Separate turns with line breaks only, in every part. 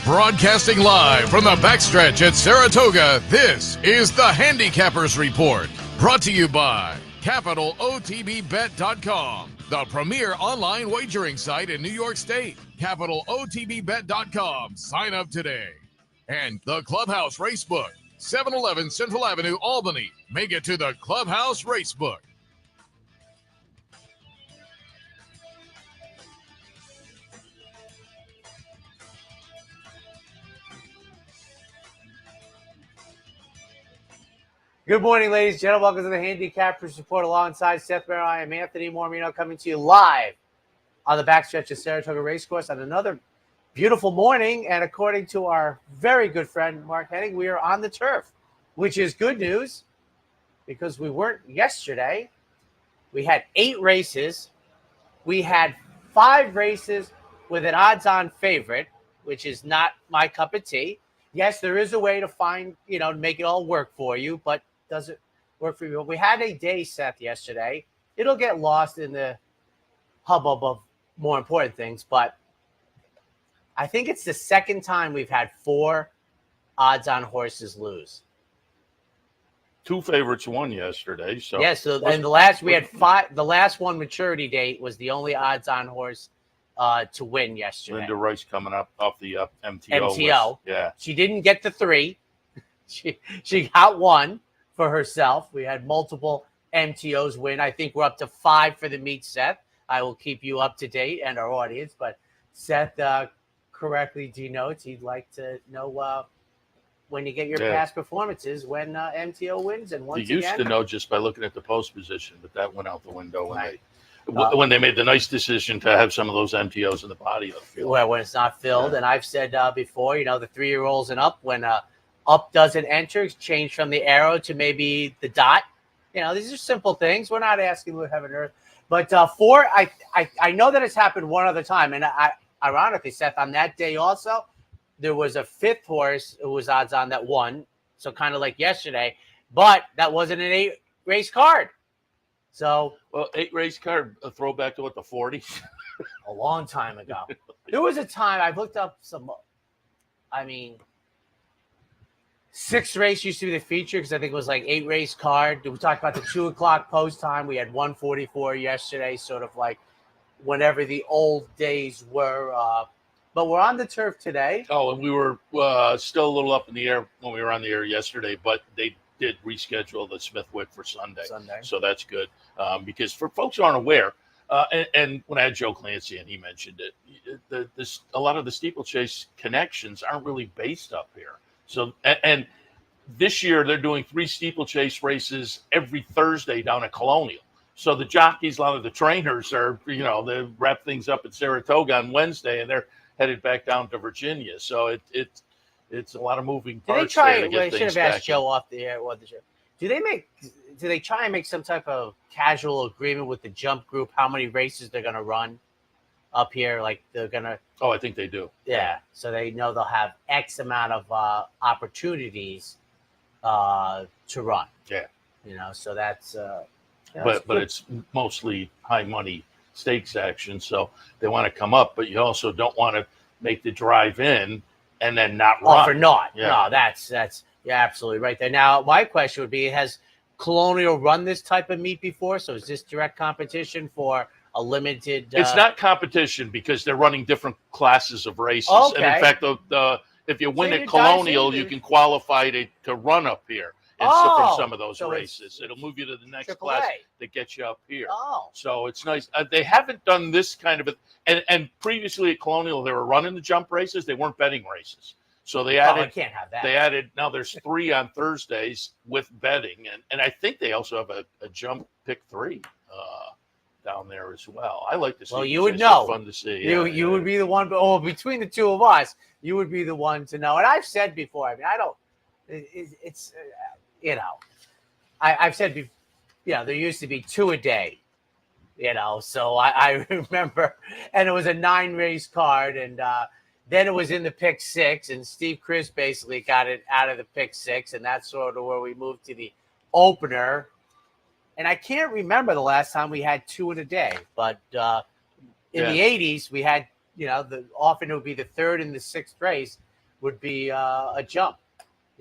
Broadcasting live from the backstretch at Saratoga, this is the Handicappers Report. Brought to you by CapitalOTBBet.com, the premier online wagering site in New York State. CapitalOTBBet.com. Sign up today. And the Clubhouse Racebook, 711 Central Avenue, Albany. Make it to the Clubhouse Racebook.
Good morning, ladies and gentlemen. Welcome to the Handicappers Report alongside Seth, Merrow. I am Anthony Mormino coming to you live on the backstretch of Saratoga Race Course on another beautiful morning. And according to our very good friend, Mark Henning, we are on the turf, which is good news because we weren't yesterday. We had 8 races. We had 5 races with an odds-on favorite, which is not my cup of tea. Yes, there is a way to find, to make it all work for you, but doesn't work for you. We had a day, Seth, yesterday. It'll get lost in the hubbub of more important things, but I think it's the second time we've had 4 odds-on horses lose.
2 favorites won yesterday. So
yeah, and the last we had 5. The last one, maturity date, was the only odds-on horse to win yesterday.
Linda Rice coming up off the MTO.
MTO.
Yeah.
She didn't get the 3. She got 1 for herself. We had multiple MTOs win. I think we're up to 5 for the meet, Seth. I will keep you up to date and our audience. But Seth correctly denotes he'd like to know when you get your past performances when MTO wins. And once
you used to know just by looking at the post position, but that went out the window when they made the nice decision to have some of those MTOs in the body of the field.
Well, when it's not filled. Yeah. And I've said before, the 3-year-olds and up, when up doesn't enter, change from the arrow to maybe the dot. These are simple things. We're not asking what heaven and earth. But 4, I know that it's happened one other time. And ironically, Seth, on that day also, there was a 5th horse who was odds on that won. So kind of like yesterday. But that wasn't an 8-race card. So,
8-race card, a throwback to what, the 40s?
A long time ago. There was a time I looked up 6 race used to be the feature because I think it was like 8-race card. We talked about the 2 o'clock post time. We had 1:44 yesterday, sort of like whenever the old days were. But we're on the turf today.
Oh, and we were still a little up in the air when we were on the air yesterday, but they did reschedule the Smithwick for Sunday. So that's good because for folks who aren't aware, and when I had Joe Clancy and he mentioned it, a lot of the steeplechase connections aren't really based up here. So and this year they're doing 3 steeplechase races every Thursday down at Colonial. So the jockeys, a lot of the trainers are, they wrap things up at Saratoga on Wednesday and they're headed back down to Virginia. So it's a lot of moving parts.
I should have asked Joe off the air. Do they try and make some type of casual agreement with the jump group how many races they're going to run up here? Like they're going to.
Oh, I think they do.
Yeah. So they know they'll have X amount of opportunities to run.
Yeah.
So that's.
But it's mostly high money stakes action. So they want to come up, but you also don't want to make the drive in and then not run.
Oh, for naught. Yeah. No, that's you're absolutely right there. Now, my question would be, has Colonial run this type of meet before? So is this direct competition for a limited?
It's not competition because they're running different classes of races.
Okay.
And in fact, if you win at Colonial, you can qualify to run up here. From some of those races, it'll move you to the next class that gets you up here.
Oh,
so it's nice. They haven't done this kind of and previously at Colonial they were running the jump races. They weren't betting races, so they added.
I can't have that.
They added now. There's 3 on Thursdays with betting, and I think they also have a jump pick 3 down there as well. I like to see.
Well, you would know.
Fun to see.
You would be the one. Oh, between the two of us, you would be the one to know. And I've said before. I mean, I don't. It's. I've said, there used to be 2 a day, so I remember, and it was a 9-race card, and then it was in the pick 6, and Steve Chris basically got it out of the pick 6, and that's sort of where we moved to the opener. And I can't remember the last time we had 2 in a day, but in the 80s, we had, often it would be the 3rd and the 6th race. would be a jump.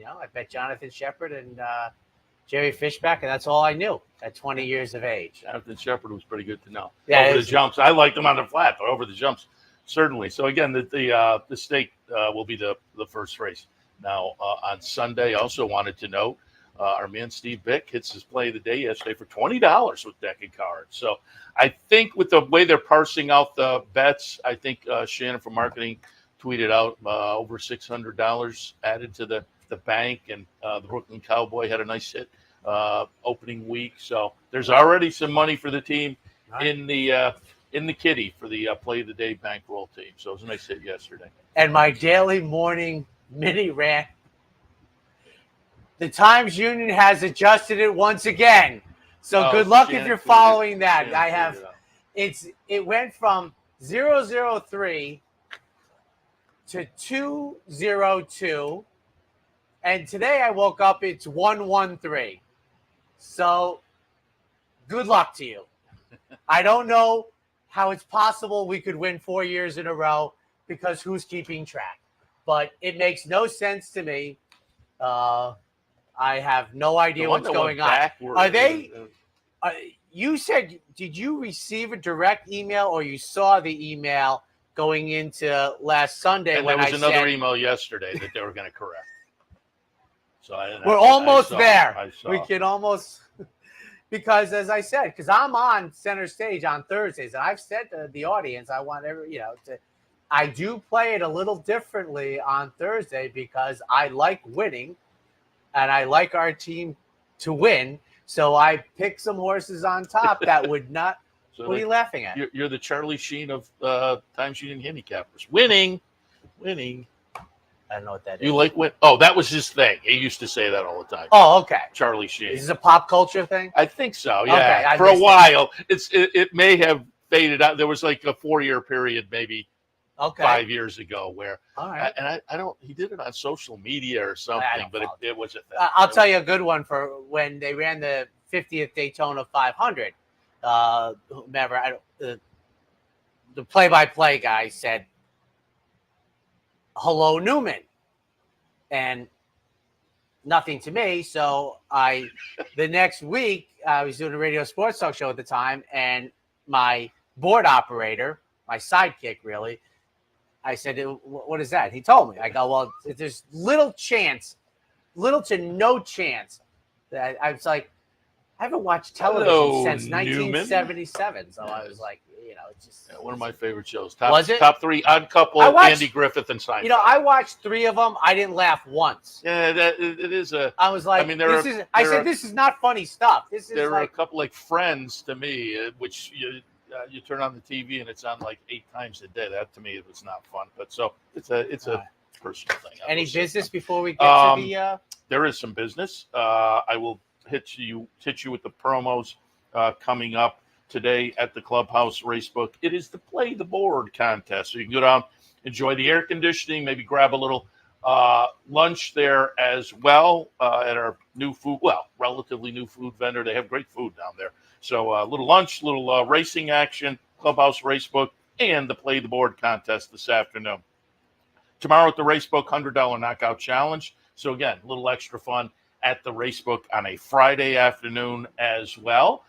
I bet Jonathan Shepard and Jerry Fishback, and that's all I knew at 20 years of age.
Jonathan Shepard was pretty good to know.
Yeah,
over the jumps. I liked him on the flat, but over the jumps, certainly. So again, the stake will be the first race. Now on Sunday, I also wanted to note our man Steve Bick hits his play of the day yesterday for $20 with deck of cards. So I think with the way they're parsing out the bets, I think Shannon from marketing tweeted out over $600 added to the bank, and the Brooklyn Cowboy had a nice hit opening week. So there's already some money for the team in the kitty for the play of the day bankroll team. So it was a nice hit yesterday.
And my daily morning mini rant. The Times Union has adjusted it once again. So good luck if you're following that. It went from 003 to 202. And today I woke up, it's 113. So good luck to you. I don't know how it's possible we could win 4 years in a row because who's keeping track? But it makes no sense to me. I have no idea what's going on. Are they? You said, did you receive a direct email or you saw the email going into last Sunday?
And
when
there was another email yesterday that they were going to correct. So
we're almost there. We can almost, because as I said, because I'm on center stage on Thursdays, and I've said to the audience, I want I do play it a little differently on Thursday because I like winning, and I like our team to win. So I pick some horses on top that would not. So what are you laughing at?
You're the Charlie Sheen of Times Union Handicappers. Winning.
I don't know what that is.
You like win? Oh, that was his thing. He used to say that all the time.
Oh, okay.
Charlie Sheen.
Is this a pop culture thing?
I think so. Yeah. Okay, for a while, it may have faded out. There was like a 4-year period, maybe 5 years ago, where I don't. He did it on social media or something, but it was a thing.
I'll tell you a good one for when they ran the 50th Daytona 500. Whomever, the play-by-play guy said, "Hello, Newman," and nothing to me. So the next week, I was doing a radio sports talk show at the time, and my board operator, my sidekick, really, I said, "What is that?" He told me. I go, "Well, there's little to no chance that." I was like, I haven't watched television since 1977. Newman. So I was like, it's just
one of my favorite shows.
Top
3 Odd Couple, Andy Griffith and Seinfeld.
I watched 3 of them. I didn't laugh once.
Yeah, it is a.
I was like, this is not funny stuff.
There are a couple like Friends to me, which you turn on the TV and it's on like 8 times a day. That to me it was not fun. But so it's a personal thing.
Any business before we get to the?
There is some business. I will hit you with the promos coming up today at the Clubhouse Racebook. It is the Play the Board contest. So you can go down, enjoy the air conditioning, maybe grab a little lunch there as well at our relatively new food vendor. They have great food down there. So a little lunch, little racing action, Clubhouse Racebook, and the Play the Board contest this afternoon. Tomorrow at the Racebook, $100 Knockout Challenge. So again, a little extra fun at the Racebook on a Friday afternoon as well.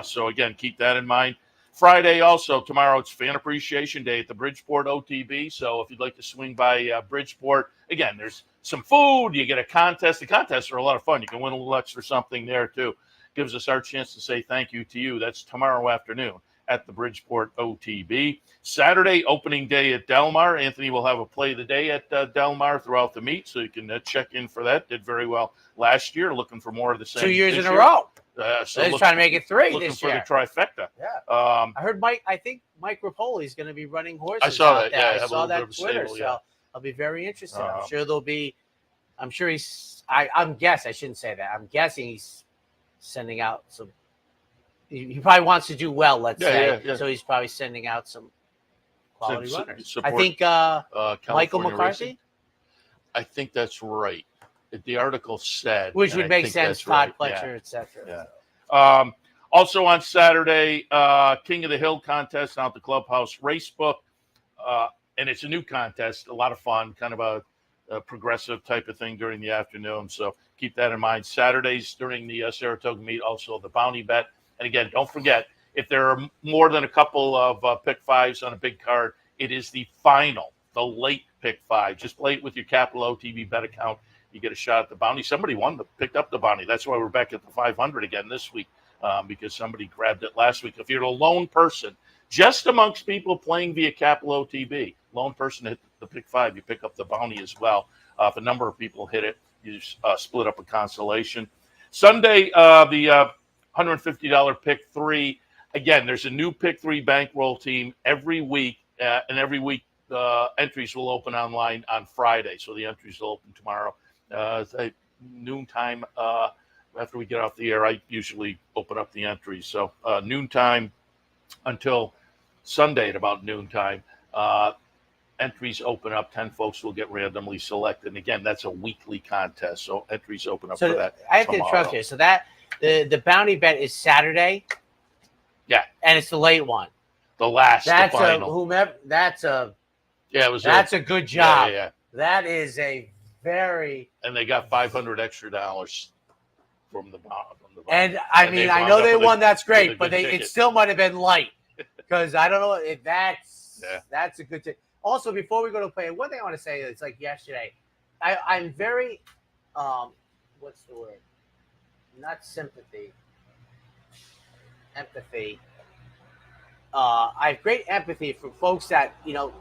So again, keep that in mind. Friday also, tomorrow, it's Fan Appreciation Day at the Bridgeport OTB. So if you'd like to swing by Bridgeport, again, there's some food. You get a contest. The contests are a lot of fun. You can win a little extra something there too. Gives us our chance to say thank you to you. That's tomorrow afternoon at the Bridgeport OTB. Saturday, opening day at Del Mar. Anthony will have a play of the day at Del Mar throughout the meet, so you can check in for that. Did very well last year. Looking for more of the same.
2 years in a row.
So
he's trying to make it 3
looking
this year.
For the trifecta.
Yeah. I heard I think Mike Rapoli is going to be running horses.
I saw that.
Yeah, I saw that on Twitter. So I'll be very interested. I'm sure there'll be. I'm sure he's. I'm guessing. I shouldn't say that. I'm guessing he's sending out some. He probably wants to do well. Let's say. Yeah. So he's probably sending out some quality runners. I think Michael McCarthy.
Racing? I think that's right. The article said,
which would make sense. Todd Fletcher, etc.
Yeah. Also on Saturday, King of the Hill contest out at the Clubhouse Racebook, and it's a new contest. A lot of fun, kind of progressive type of thing during the afternoon. So keep that in mind. Saturdays during the Saratoga meet, also the bounty bet. And again, don't forget, if there are more than a couple of pick fives on a big card, it is the final, the late pick five. Just play it with your Capital OTB bet account. You get a shot at the bounty. Somebody picked up the bounty. That's why we're back at the 500 again this week, because somebody grabbed it last week. If you're a lone person, just amongst people playing via Capital OTB, lone person hit the pick five, you pick up the bounty as well. If a number of people hit it, you split up a consolation. Sunday, the $150 pick three. Again, there's a new pick three bankroll team every week, and every week entries will open online on Friday. So the entries will open tomorrow. At noontime, after we get off the air, I usually open up the entries. So noontime until Sunday at about noontime, entries open up. 10 folks will get randomly selected. And again, that's a weekly contest. So entries open up for that.
I have to interrupt you. So that the bounty bet is Saturday.
Yeah.
And it's the late one.
The final.
That's a good job.
Yeah.
That is a very.
And they got $500 extra from the bounty.
And I mean, I know they won. That's great, but it still might have been light because I don't know if that's a good thing. Also, before we go to play, one thing I want to say is like yesterday, I'm very, what's the word? Not sympathy, empathy. I have great empathy for folks that,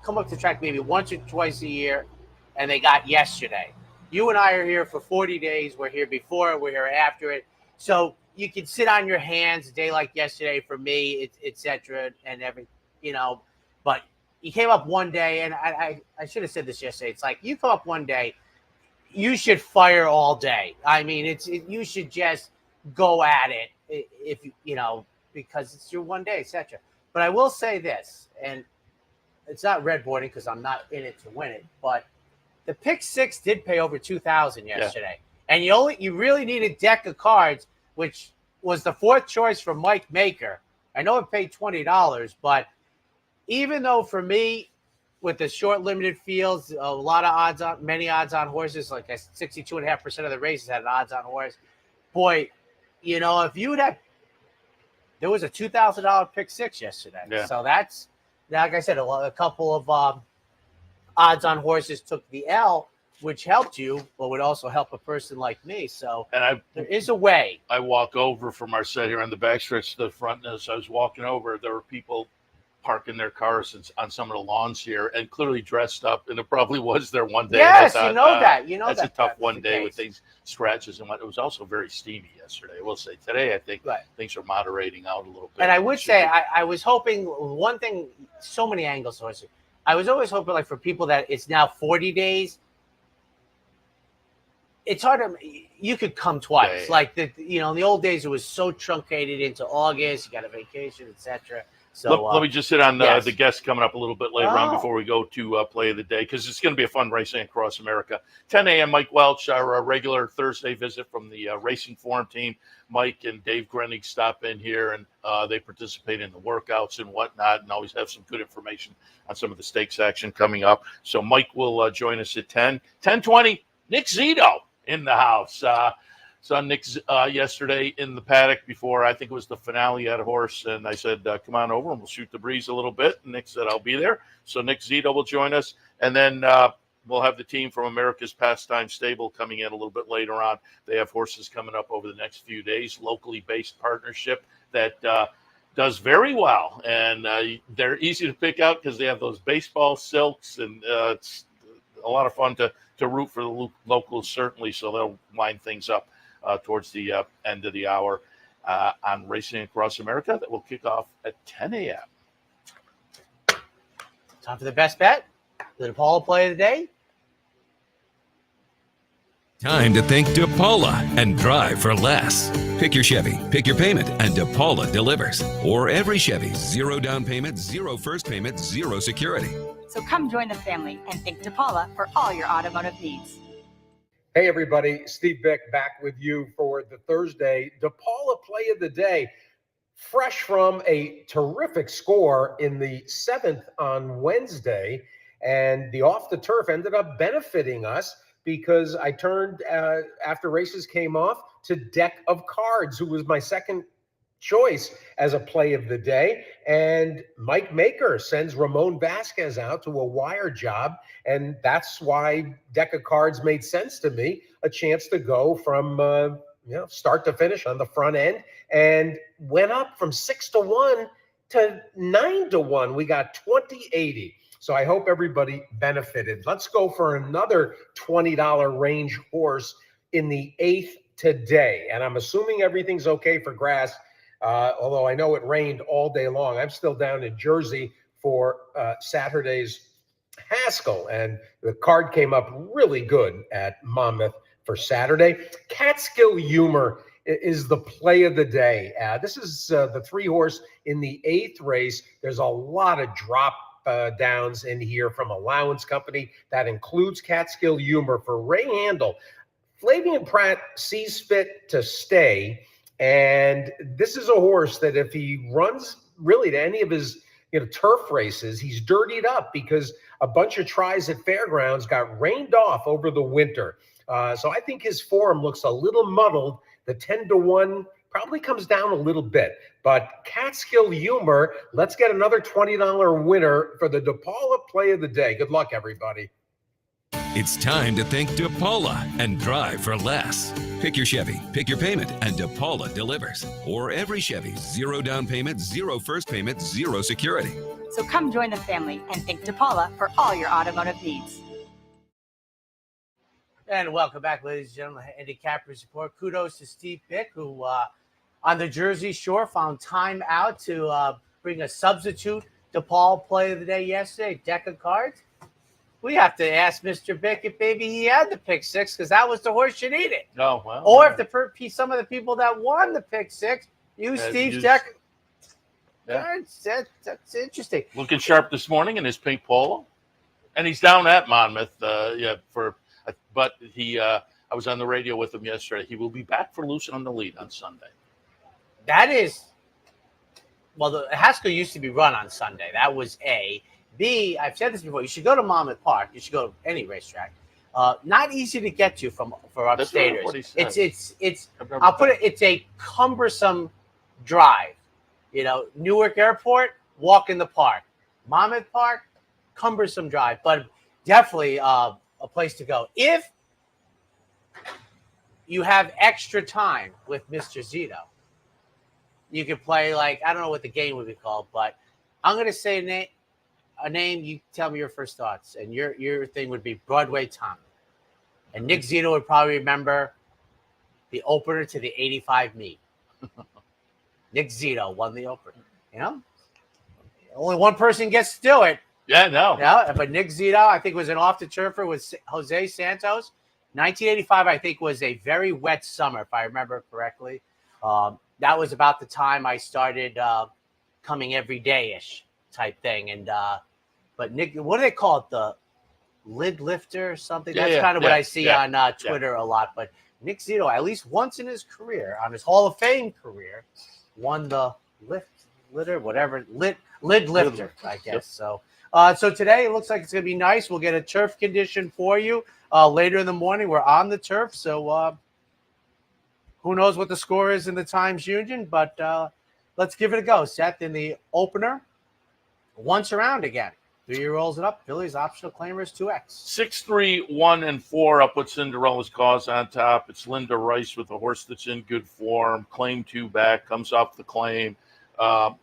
come up to track maybe once or twice a year and they got yesterday. You and I are here for 40 days. We're here before it. We're here after it. So you can sit on your hands a day like yesterday for me, et cetera, and everything, but you came up one day, and I should have said this yesterday. It's like you come up one day, you should fire all day. I mean, you should just go at it if because it's your one day, et cetera. But I will say this, and it's not redboarding because I'm not in it to win it, but the pick six did pay over $2,000 yesterday. Yeah. And you really need a deck of cards, which was the fourth choice from Mike Maker. I know it paid $20, but even though for me, with the short limited fields, a lot of many odds on horses, like 62.5% of the races had an odds on horse. Boy, if you would have, there was a $2,000 pick six yesterday. Yeah. So that's, like I said, a couple of odds on horses took the L, which helped you, but would also help a person like me. So there is a way. I walk over from our set here on the backstretch to the front, and as I was walking over, there were people parking their cars on some of the lawns here and clearly dressed up, and it probably was their one day. Yes, thought, that's a tough one day with these scratches and what. It was also very steamy yesterday. I will say today, I think things are moderating out a little bit. And I would say I was hoping one thing. So many angles horses. I was always hoping, like for people that it's now 40 days. It's hard to. You could come twice. Yeah. Like in the old days, it was so truncated into August. You got a vacation, etc. So let me just hit on the guests coming up a little bit later on before we go to play of the day, because it's going to be a fun racing across America. 10 a.m. Mike Welch, our regular Thursday visit from the Racing Forum team. Mike and Dave Grenig stop in here, and they participate in the workouts and whatnot, and always have some good information on some of the stakes action coming up. So Mike will join us at 10:20. Nick Zito in the house. Saw Nick yesterday in the paddock before, I think it was the finale at a horse, and I said, come on over and we'll shoot the breeze a little bit. And Nick said, I'll be there. So Nick Zito will join us, and then we'll have the team from America's Pastime Stable coming in a little bit later on. They have horses coming up over the next few days, locally based partnership that does very well, and they're easy to pick out because they have those baseball silks, and it's a lot of fun to root for the locals, certainly, so they'll wind things up towards the end of the hour on Racing Across America. That will kick off at 10 a.m. Time for the best bet, the DePaula play of the day.
Time to think DePaula and drive for less. Pick your Chevy, pick your payment, and DePaula delivers. Or every Chevy, 0 down payment, 0 first payment, 0 security.
So come join the family and think DePaula for all your automotive needs.
Hey everybody, Steve Bick back with you for the Thursday DePaula play of the day. Fresh from a terrific score in the 7th on Wednesday, And the off the turf ended up benefiting us because I turned, after races came off, to Deck of Cards, who was my second choice as a play of the day. And Mike Maker sends Ramon Vasquez out to a wire job. And that's why Deck of Cards made sense to me, a chance to go from start to finish on the front end, and went up from 6-1 to 9-1. We got 20-80. So I hope everybody benefited. Let's go for another $20 range horse in the 8th today. And I'm assuming everything's okay for grass, although I know it rained all day long. I'm still down in Jersey for Saturday's Haskell, and the card came up really good at Monmouth for Saturday. Catskill Humor is the play of the day. This is the 3-horse in the 8th race. There's a lot of drop downs in here from Allowance Company. That includes Catskill Humor for Ray Handel. Flavian Pratt sees fit to stay, and this is a horse that if he runs really to any of his turf races, he's dirtied up because a bunch of tries at fairgrounds got rained off over the winter. So I think his form looks a little muddled. The 10-1 probably comes down a little bit. But Catskill Humor, let's get another $20 winner for the DePaula play of the day. Good luck, everybody.
It's time to think DePaula and drive for less. Pick your Chevy, pick your payment, and DePaula delivers. Or every Chevy, 0 down payment, 0 first payment, 0 security.
So come join the family and think DePaula for all your automotive needs.
And welcome back, ladies and gentlemen. Handicappers Report. Kudos to Steve Bick, who on the Jersey Shore found time out to bring a substitute DePaul play of the day yesterday, Deck of Cards. We have to ask Mr. Bick if maybe he had the pick 6 because that was the horse you needed.
Oh, well.
Or if some of the people that won the pick 6 used Steve's Deck.
Yeah.
That's interesting.
Looking sharp this morning in his pink polo. And he's down at Monmouth, but I was on the radio with him yesterday. He will be back for Loosen on the Lead on Sunday.
That is, well, the Haskell used to be run on Sunday. That was A. B, I've said this before, you should go to Monmouth Park. You should go to any racetrack. Not easy to get to for upstaters. It's a cumbersome drive. Newark Airport, walk in the park. Monmouth Park, cumbersome drive, but definitely a place to go. If you have extra time with Mr. Zito, you could play I don't know what the game would be called, but I'm going to say a name, you tell me your first thoughts, and your thing would be Broadway Tom. And Nick Zito would probably remember the opener to the 85 meet. Nick Zito won the opener. Only one person gets to do it.
Yeah, no.
Yeah, but Nick Zito, I think, was an off-the-turfer with Jose Santos. 1985, I think, was a very wet summer, if I remember correctly. That was about the time I started coming every day-ish type thing. And but Nick, what do they call it? The lid lifter or something? That's kind of what I see on Twitter a lot. But Nick Zito, at least once in his career, on his Hall of Fame career, won the lid lifter, I guess. Yep. So today it looks like it's going to be nice. We'll get a turf condition for you later in the morning. We're on the turf, so who knows what the score is in the Times Union, but let's give it a go. Seth, in the opener, once around again. 3-year rolls it up. Phillies optional claimers 2X.
6, 3, 1, and 4 up with Cinderella's Cause on top. It's Linda Rice with a horse that's in good form. Claim 2 back, comes off the claim.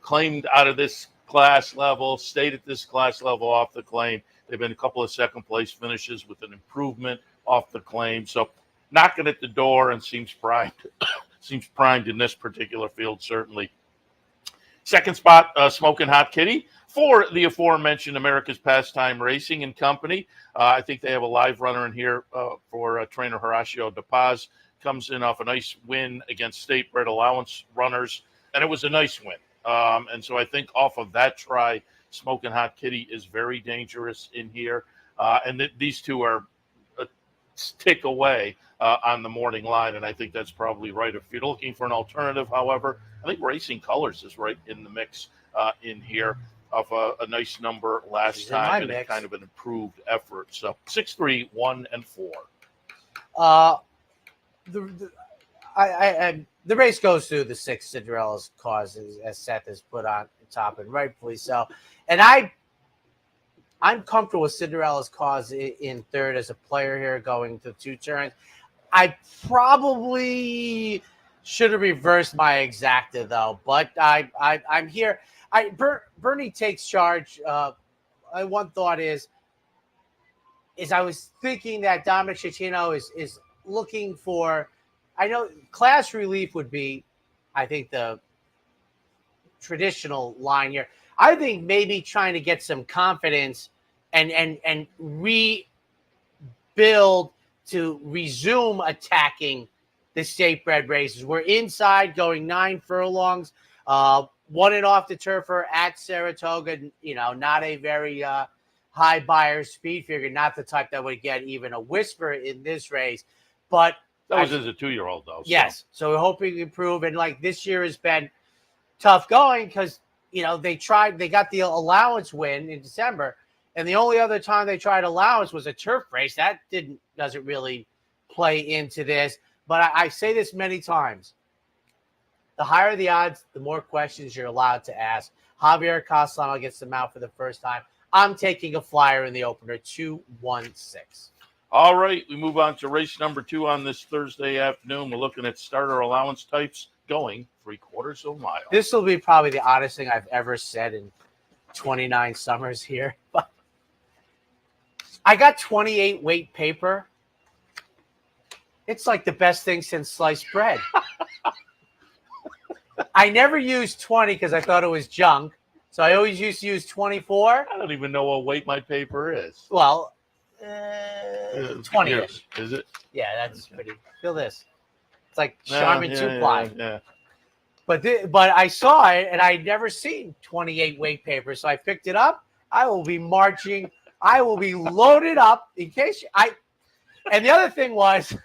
Claimed out of this class level, stayed at this class level off the claim. They've been a couple of second place finishes with an improvement off the claim. So knocking at the door and seems primed. Seems primed in this particular field, certainly. Second spot, Smoking Hot Kitty for the aforementioned America's Pastime Racing and Company. I think they have a live runner in here for trainer Horacio De Paz. Comes in off a nice win against State Bred Allowance runners, and it was a nice win. And so I think off of that try, Smoking Hot Kitty is very dangerous in here. And these two are a tick away on the morning line, and I think that's probably right. If you're looking for an alternative, however, I think Racing Colors is right in the mix in here. off a nice number last time and kind of an improved effort. So 6-3, 1 and 4.
The race goes through the 6 Cinderella's causes, as Seth has put on top, and rightfully so. And I'm comfortable with Cinderella's cause in third as a player here going to 2 turns. I probably should have reversed my exacta though, but I'm here. Bernie takes charge. My one thought is I was thinking that Dominic Cecchino is looking for. I know class relief would be, I think, the traditional line here. I think maybe trying to get some confidence and rebuild to resume attacking the state bred races. We're inside going 9 furlongs, 1 and off the turfer at Saratoga. Not a very high buyer speed figure, not the type that would get even a whisper in this race, but.
That was as a 2-year-old, though.
Yes. So we're hoping to improve. And this year has been tough going because, they got the allowance win in December. And the only other time they tried allowance was a turf race. That doesn't really play into this. But I say this many times. The higher the odds, the more questions you're allowed to ask. Javier Castellano gets them out for the first time. I'm taking a flyer in the opener, 2-1-6.
All right, we move on to race number 2 on this Thursday afternoon. We're looking at starter allowance types going 3/4 of a mile.
This will be probably the oddest thing I've ever said in 29 summers here. But I got 28 weight paper. It's like the best thing since sliced bread. I never used 20 because I thought it was junk. So I always used to use 24.
I don't even know what weight my paper is.
Well, 20-ish.
Is it?
Yeah, that's pretty. Feel this. It's like Charmin 2-ply.
Yeah.
But I saw it, and I'd never seen 28 weight paper, so I picked it up. I will be marching. I will be loaded up in case And the other thing was,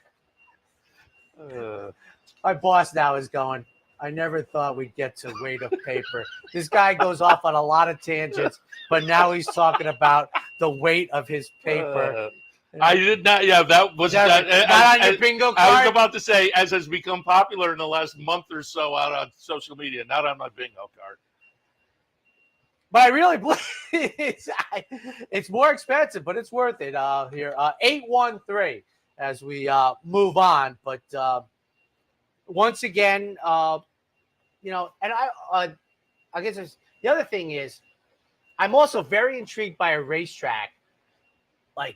my boss now is going, I never thought we'd get to weight of paper. This guy goes off on a lot of tangents, but now he's talking about the weight of his paper.
I did not. Yeah, that was
not on your bingo card.
I was about to say, as has become popular in the last month or so out on social media, not on my bingo card.
But I really believe it's more expensive, but it's worth it here. 8-1-3 as we move on. But once again, and I guess the other thing is, I'm also very intrigued by a racetrack, like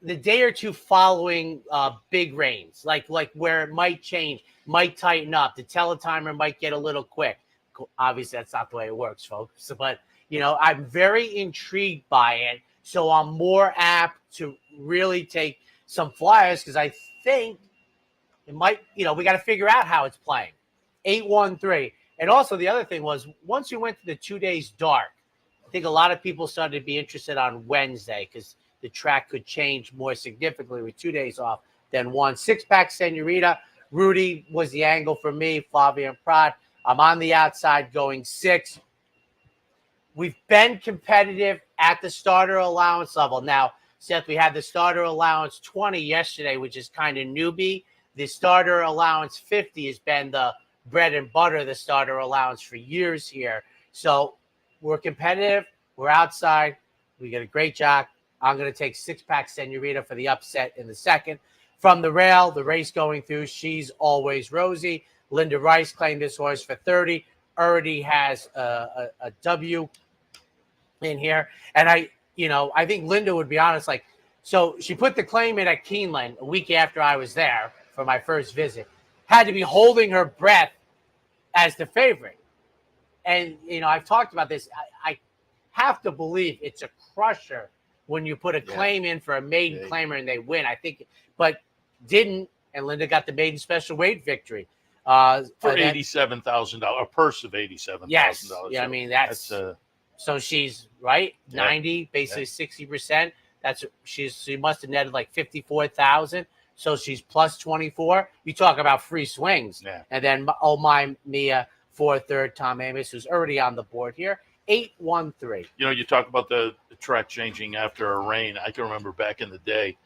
the day or two following big rains, like where it might change, might tighten up. The teletimer might get a little quick. Obviously, that's not the way it works, folks. But, I'm very intrigued by it. So I'm more apt to really take some flyers because I think it might, we got to figure out how it's playing. 8-1-3. And also the other thing was, once you went to the 2 days dark, I think a lot of people started to be interested on Wednesday because the track could change more significantly with 2 days off than one. 6-pack Senorita. Rudy was the angle for me. Flavia and Prod. I'm on the outside going 6. We've been competitive at the starter allowance level. Now, Seth, we had the starter allowance 20 yesterday, which is kind of newbie. The starter allowance 50 has been the bread and butter, the starter allowance for years here. So we're competitive. We're outside. We get a great jock. I'm going to take 6-pack Senorita for the upset in the second. From the rail, the race going through, She's Always Rosie. Linda Rice claimed this horse for 30. Already has a W in here. And I think Linda would be honest. So she put the claim in at Keeneland a week after I was there for my first visit. Had to be holding her breath as the favorite. And, I've talked about this. I have to believe it's a crusher when you put a claim in for a maiden claimer and they win. I think, but didn't. And Linda got the maiden special weight victory.
For $87,000, a purse of $87,000.
Yes. Yeah, I mean, that's so she's right. 90, basically 60%. She must have netted like 54,000. So she's plus 24. You talk about free swings. Yeah. And then Oh My Mia for third, Tom Amos, who's already on the board here. 813.
You know, you talk about the track changing after a rain. I can remember back in the day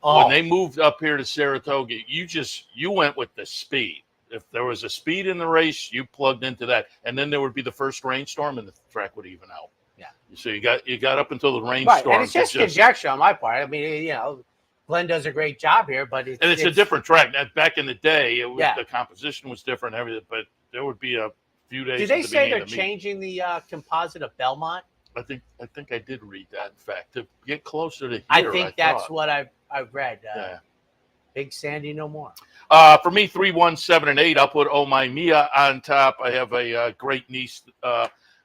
Oh,
when they moved up here to Saratoga, you went with the speed. If there was a speed in the race, you plugged into that, and then there would be the first rainstorm, and the track would even out.
Yeah.
So you got up until the rainstorm.
Right, and it's just conjecture on my part. I mean, you know, Glenn does a great job here, but
it's a different track. Back in the day, it was,
yeah.
the composition was different, everything. But there would be a few days.
Do they say they're changing the composite of Belmont?
I think I did read that. In fact, to get closer to here,
I think that's what I've read.
Yeah.
Big Sandy, no more.
For me, 3, 1, 7, and 8. I'll put Oh My Mia on top. I have a great niece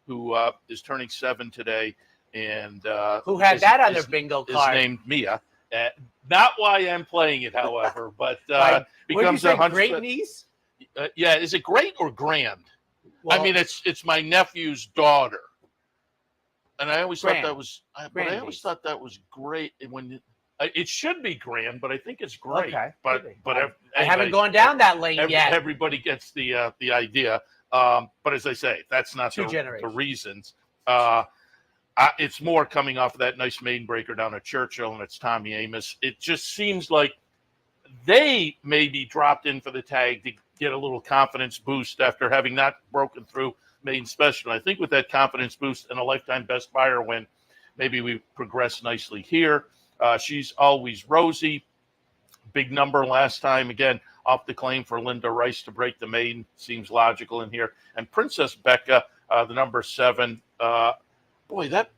who is turning 7 today, and
who had that on their bingo card?
Is named Mia. Not why I'm playing it, however, but becomes
a
100.
Great niece.
Yeah, is it great or grand?
Well,
I mean, it's my nephew's daughter, and I always thought that was. But I always thought that was great when. It should be grand, but I think it's great.
Okay,
but
I haven't gone down that lane yet.
Everybody gets the idea. But as I say, that's not the reasons. It's more coming off of that nice maiden breaker down at Churchill, and it's Tommy Amos. It just seems like they maybe dropped in for the tag to get a little confidence boost after having not broken through maiden special. I think with that confidence boost and a lifetime best buyer win, maybe we progress nicely here. She's Always Rosie. Big number last time. Again, off the claim for Linda Rice to break the maiden. Seems logical in here. And Princess Becca, the number 7. Boy, that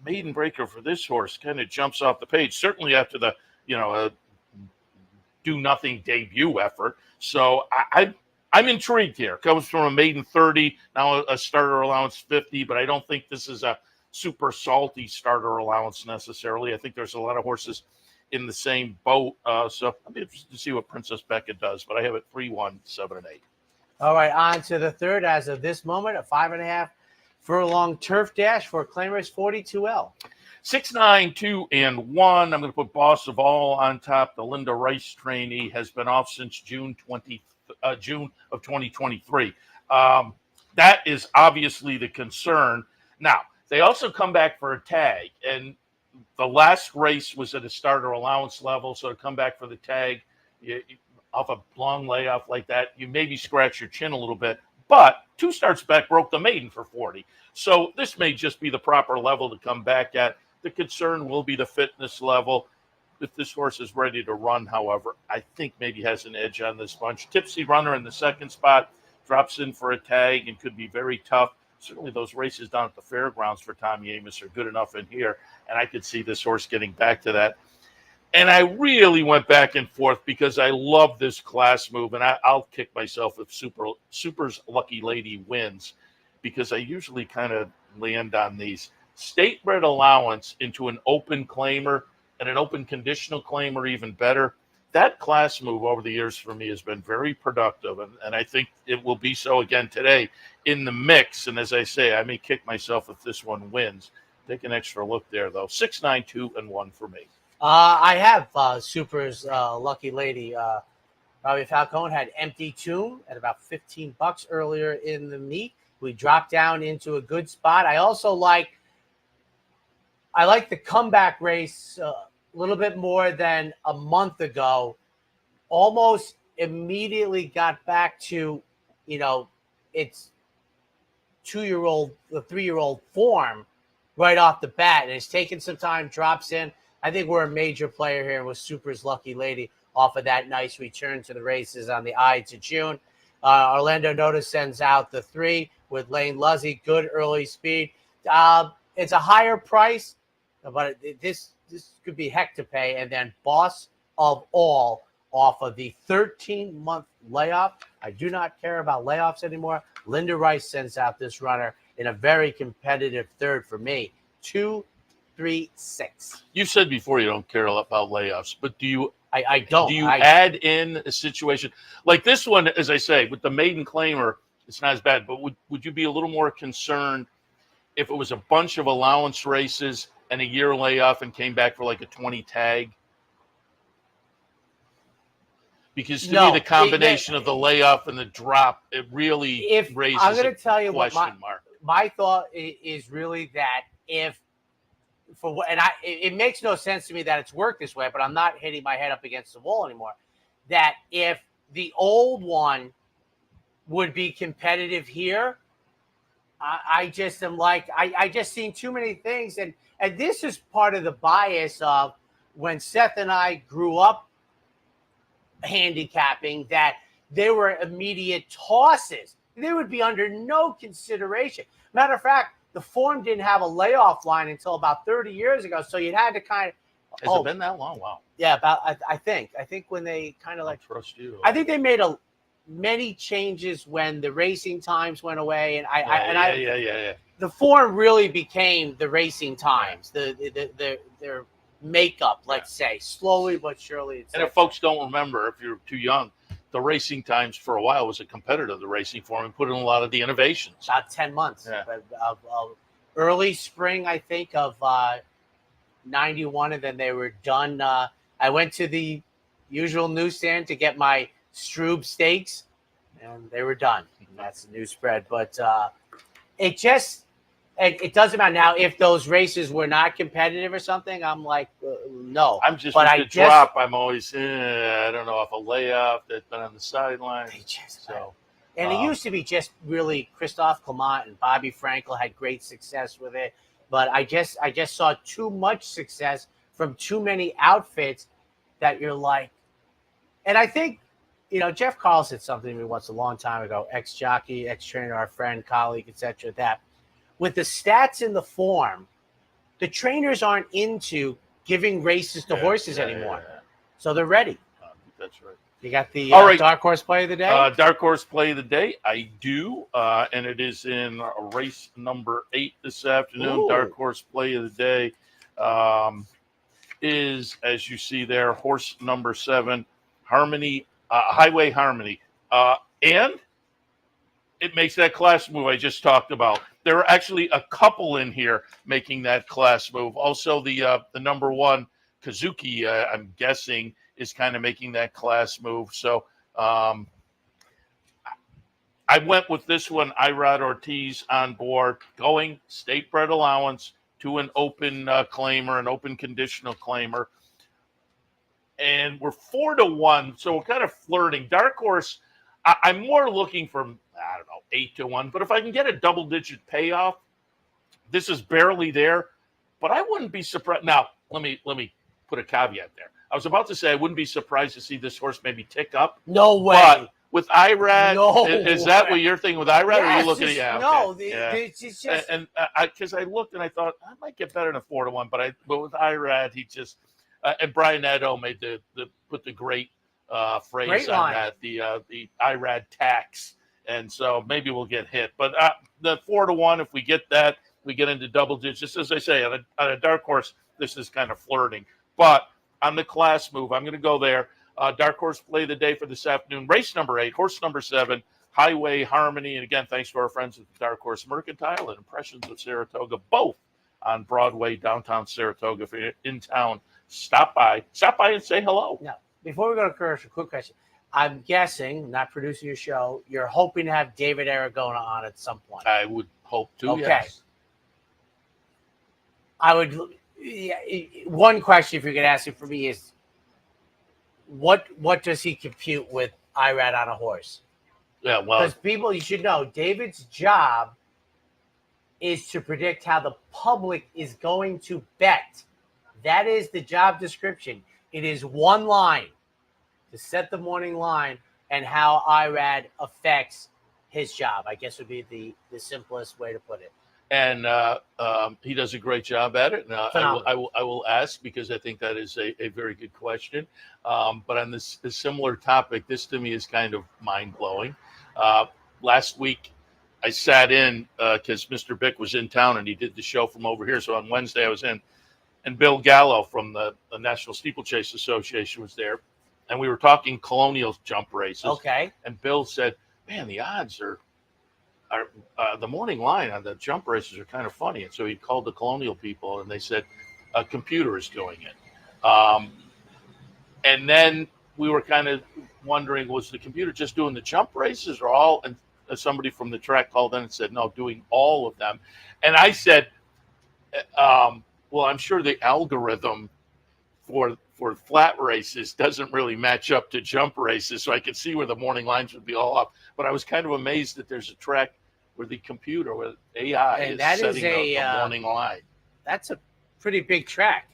maiden breaker for this horse kind of jumps off the page. Certainly after the, do-nothing debut effort. So I'm intrigued here. Comes from a maiden 30, now a starter allowance 50, but I don't think this is a super salty starter allowance necessarily. I think there's a lot of horses in the same boat. So I'm interested to see what Princess Becca does, but I have it 3, 1, 7, and 8. All
right, on to the third as of this moment, a 5.5 furlong turf dash for Claimers 42L.
6, 9, 2, and 1. I'm going to put Boss of All on top. The Linda Rice trainee has been off since June of 2023. That is obviously the concern. Now, they also come back for a tag, and the last race was at a starter allowance level, so to come back for the tag off a long layoff like that, you maybe scratch your chin a little bit, but 2 starts back broke the maiden for 40. So this may just be the proper level to come back at. The concern will be the fitness level. If this horse is ready to run, however, I think maybe has an edge on this bunch. Tipsy Runner in the second spot, drops in for a tag and could be very tough. Certainly those races down at the fairgrounds for Tommy Amos are good enough in here, and I could see this horse getting back to that. And I really went back and forth because I love this class move, and I'll kick myself if Super's Lucky Lady wins, because I usually kind of land on these. State bred allowance into an open claimer and an open conditional claimer even better. That class move over the years for me has been very productive, and I think it will be so again today in the mix. And as I say, I may kick myself if this one wins. Take an extra look there, though. 6, 9, 2, and 1 for me.
I have Super's Lucky Lady. Robbie Falcone had Empty Tomb at about $15 earlier in the meet. We dropped down into a good spot. I also like the comeback race a little bit more than a month ago. Almost immediately got back to, its 3-year-old form right off the bat. And it's taken some time, drops in. I think we're a major player here with Super's Lucky Lady off of that nice return to the races on the Ides of June. Orlando Notice sends out the 3 with Lane Luzzy, good early speed. It's a higher price, but this could be heck to pay. And then Boss of All off of the 13-month layoff. I do not care about layoffs anymore. Linda Rice sends out this runner in a very competitive third for me. 2, 3, 6.
You said before you don't care about layoffs, but do you?
I don't.
Do you add in a situation like this one? As I say, with the maiden claimer, it's not as bad. But would you be a little more concerned if it was a bunch of allowance races and a year layoff and came back for like a 20 tag? Because to me, the combination of the layoff and the drop, it really raises
I'm going to tell you
question mark.
my thought is really that if it makes no sense to me that it's worked this way, but I'm not hitting my head up against the wall anymore. That if the old one would be competitive here, I just am like, I just seen too many things. And this is part of the bias of when Seth and I grew up handicapping, that there were immediate tosses. They would be under no consideration. Matter of fact, the form didn't have a layoff line until about 30 years ago. So you had to kind of.
Has it been that long? Wow.
Yeah, I think when they kind of like
trust you.
I think they made many changes when the racing times went away, and
yeah.
The form really became the racing times, their makeup, let's say, slowly but surely.
And if folks don't remember, if you're too young, the racing times for a while was a competitor of the racing form and put in a lot of the innovations.
About 10 months of early spring, I think, of 91, and then they were done. I went to the usual newsstand to get my Strube steaks, and they were done. That's the new spread. But it doesn't matter now if those races were not competitive or something. I'm like, no.
I'm just with the drop. I'm always, I don't know if a layoff that's been on the sideline.
And it used to be just really Christophe Clement and Bobby Frankel had great success with it. But I just saw too much success from too many outfits that you're like, and I think, Jeff Carl said something to me once a long time ago, ex-jockey, ex-trainer, our friend, colleague, etc., that with the stats in the form, the trainers aren't into giving races to horses anymore. Yeah. So they're ready.
That's right.
You got the
right.
dark horse play of the day?
Dark horse play of the day. I do. And it is in race number 8 this afternoon. Ooh. Dark horse play of the day is, as you see there, horse number 7, Harmony. Highway Harmony, and it makes that class move I just talked about. There are actually a couple in here making that class move. Also, the number 1 Kazuki, I'm guessing, is kind of making that class move. So I went with this one, Irad Ortiz on board, going state bred allowance to an open claimer, an open conditional claimer. And we're 4-1, so we're kind of flirting. Dark horse, I'm more looking for, 8-1. But if I can get a double-digit payoff, this is barely there. But I wouldn't be surprised. Now, let me put a caveat there. I was about to say I wouldn't be surprised to see this horse maybe tick up.
No way.
But with Irad, is that what you're thinking with Irad? Yes, or are you looking at?
No,
it's
just
and because I looked and I thought I might get better than 4-1, but with Irad, he just. And Brian Edo put the great phrase on that, the IRAD tax, and so maybe we'll get hit. But the 4-1, if we get that, we get into double digits. Just as I say, on a dark horse, this is kind of flirting. But on the class move, I'm going to go there. Dark horse play of the day for this afternoon. Race number 8, horse number 7, Highway Harmony, and again, thanks to our friends at the Dark Horse Mercantile and Impressions of Saratoga, both on Broadway, downtown Saratoga. If you're in town, stop by and say hello.
Now, before we go to commercial, quick question. I'm guessing, not producing your show, you're hoping to have David Aragona on at some point.
I would hope to,
okay.
Yes.
I would. One question, if you could ask it for me, is what does he compute with Irad on a horse?
Yeah, well,
because people, you should know, David's job is to predict how the public is going to bet. That is the job description. It is one line to set the morning line and how Irad affects his job, I guess would be the simplest way to put it.
And he does a great job at it. And I will ask, because I think that is a very good question. But on this similar topic, this to me is kind of mind-blowing. Last week, I sat in because Mr. Bick was in town and he did the show from over here. So on Wednesday, I was in. And Bill Gallo from the National Steeplechase Association was there. And we were talking colonial jump races.
Okay.
And Bill said, man, the odds are the morning line on the jump races are kind of funny. And so he called the colonial people and they said, a computer is doing it. And then we were kind of wondering, was the computer just doing the jump races or all? And somebody from the track called in and said, no, doing all of them. And I said, well, I'm sure the algorithm for flat races doesn't really match up to jump races, so I could see where the morning lines would be all up. But I was kind of amazed that there's a track where the computer, where AI
And
is setting the morning line.
That's a pretty big track,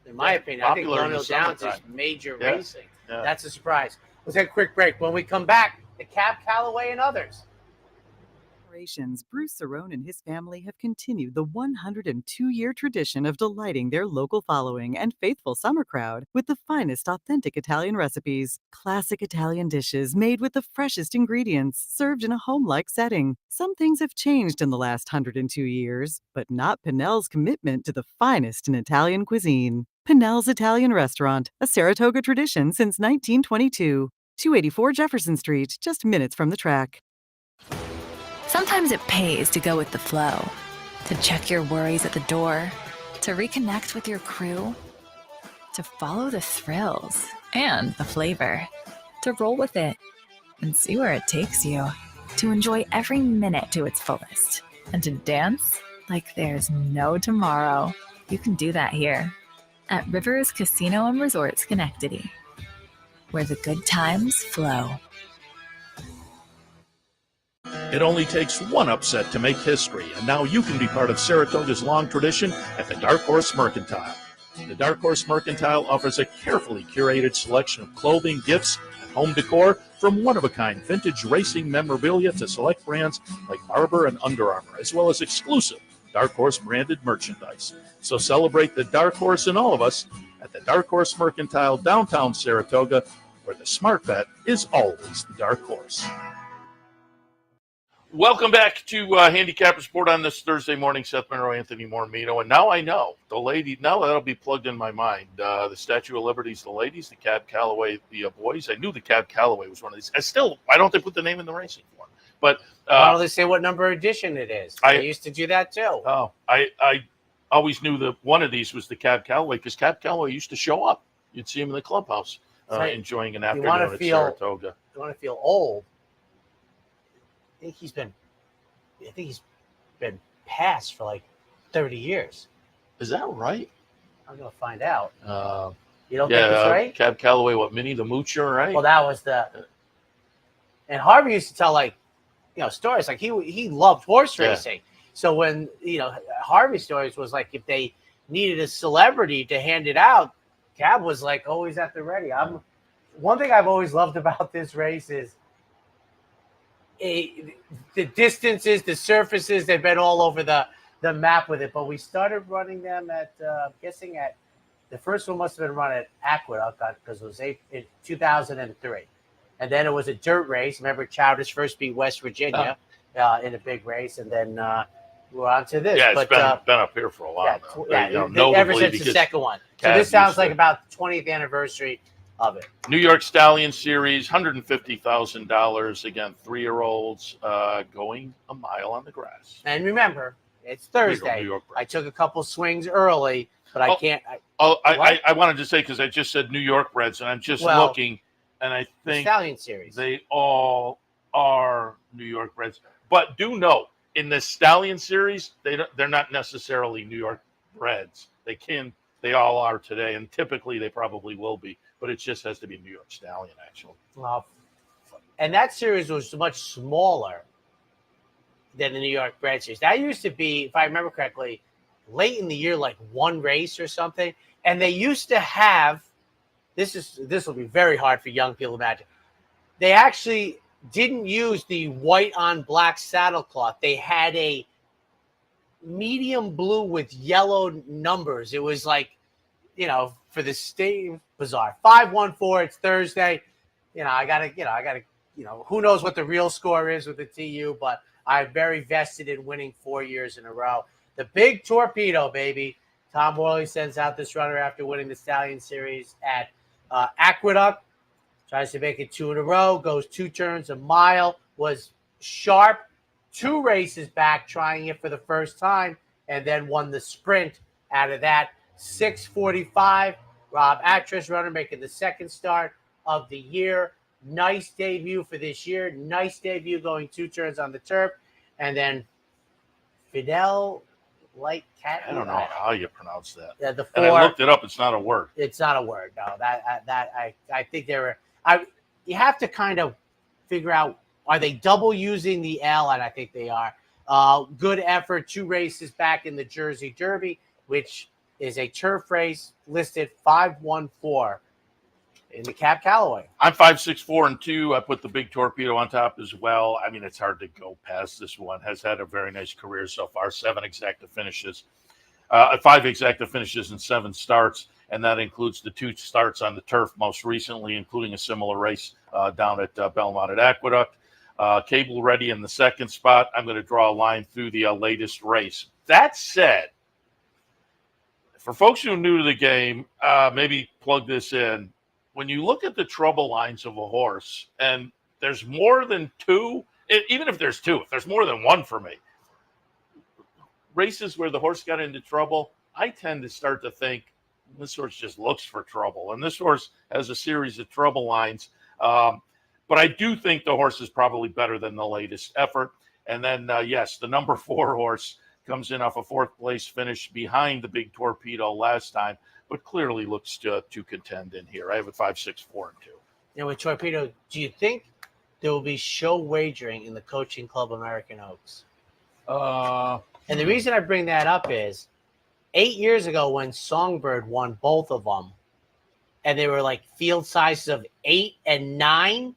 in my opinion. I think Colonial Downs is major racing.
Yeah.
That's a surprise. Let's take a quick break. When we come back, the Cab Calloway and others.
Bruce Cerrone and his family have continued the 102-year tradition of delighting their local following and faithful summer crowd with the finest authentic Italian recipes. Classic Italian dishes made with the freshest ingredients, served in a home-like setting. Some things have changed in the last 102 years, but not Pinnell's commitment to the finest in Italian cuisine. Pinnell's Italian Restaurant, a Saratoga tradition since 1922. 284 Jefferson Street, just minutes from the track.
Sometimes it pays to go with the flow, to check your worries at the door, to reconnect with your crew, to follow the thrills and the flavor, to roll with it and see where it takes you, to enjoy every minute to its fullest, and to dance like there's no tomorrow. You can do that here at Rivers Casino and Resort Schenectady, where the good times flow.
It only takes one upset to make history, and now you can be part of Saratoga's long tradition at the Dark Horse Mercantile. The Dark Horse Mercantile offers a carefully curated selection of clothing, gifts, and home decor, from one-of-a-kind vintage racing memorabilia to select brands like Barber and Under Armour, as well as exclusive Dark Horse branded merchandise. So celebrate the Dark Horse in all of us at the Dark Horse Mercantile, downtown Saratoga, where the smart bet is always the Dark Horse. Welcome back to Handicappers Report on this Thursday morning. Seth Merrow, Anthony Mormino, and now I know the lady. Now that'll be plugged in my mind. The Statue of Liberty's the ladies, the Cab Calloway the boys. I knew the Cab Calloway was one of these. Why don't they put the name in the racing form? But
why don't they say what number edition it is? I used to do that too.
Oh, I always knew that one of these was the Cab Calloway, because Cab Calloway used to show up. You'd see him in the clubhouse enjoying an afternoon at Saratoga.
You want to feel old? I think he's been passed for like 30 years.
Is that right?
I'm gonna find out. You don't think that's right?
Cab Calloway, what, Minnie the Moocher, right?
Well, that was and Harvey used to tell stories like he loved horse racing. So when Harvey's stories was like, if they needed a celebrity to hand it out, Cab was like always at the ready. One thing I've always loved about this race is the distances, the surfaces. They've been all over the map with it. But we started running them at the first one must have been run at Aqueduct because it was in 2003. And then it was a dirt race. Remember, Chowders first beat West Virginia in a big race, and then we're on to this.
Yeah, it's been up here for a while now.
Ever since the second one. So this sounds like about the 20th anniversary of it.
New York Stallion Series, $150,000. Again, 3-year-olds going a mile on the grass.
And remember, it's Thursday. I took a couple swings early, but I can't.
I wanted to say, because I just said New York breds, and I'm just looking, and I think
Stallion Series, they
all are New York breds. But do note, in the Stallion Series, they're not necessarily New York breds. They all are today, and typically they probably will be. But it just has to be New York Stallion, actually.
Well, and that series was much smaller than the New York bred series. That used to be, if I remember correctly, late in the year, like one race or something. And they used to have, this will be very hard for young people to imagine. They actually didn't use the white on black saddle cloth. They had a medium blue with yellow numbers. It was like, for the state, bizarre. 5-1-4, it's Thursday. I gotta, who knows what the real score is with the TU, but I'm very vested in winning 4 years in a row. The big torpedo, baby. Tom Worley sends out this runner after winning the Stallion Series at Aqueduct. Tries to make it 2 in a row, goes 2 turns a mile, was sharp, 2 races back, trying it for the first time, and then won the sprint out of that. 6:45. Rob Atras runner making the second start of the year. Nice debut for this year. Nice debut going 2 turns on the turf. And then Fidel Light Cat.
I don't know how you pronounce that.
Yeah, the 4.
And I looked it up. It's not a word.
It's not a word. No, I think they were. You have to kind of figure out, are they double using the L? And I think they are. Good effort. 2 races back in the Jersey Derby, which is a turf race listed 5-1-4 in the Cab Calloway.
I'm 5-6-4-2. I put the big torpedo on top as well. I mean, it's hard to go past this one. Has had a very nice career so far. 7 exacta finishes, 5 exacta finishes and 7 starts, and that includes the 2 starts on the turf most recently, including a similar race down at Belmont at Aqueduct. Cable ready in the 2nd spot. I'm going to draw a line through the latest race. That said, for folks who are new to the game, maybe plug this in. When you look at the trouble lines of a horse, and there's more than 2, even if there's 2, if there's more than 1 for me, races where the horse got into trouble, I tend to start to think this horse just looks for trouble. And this horse has a series of trouble lines. But I do think the horse is probably better than the latest effort. And then, yes, the number 4 horse comes in off a 4th place finish behind the big torpedo last time, but clearly looks to contend in here. I have it 5-6-4-2.
And with Torpedo, do you think there will be show wagering in the Coaching Club American Oaks? And the reason I bring that up is 8 years ago when Songbird won both of them, and they were like field sizes of 8 and 9,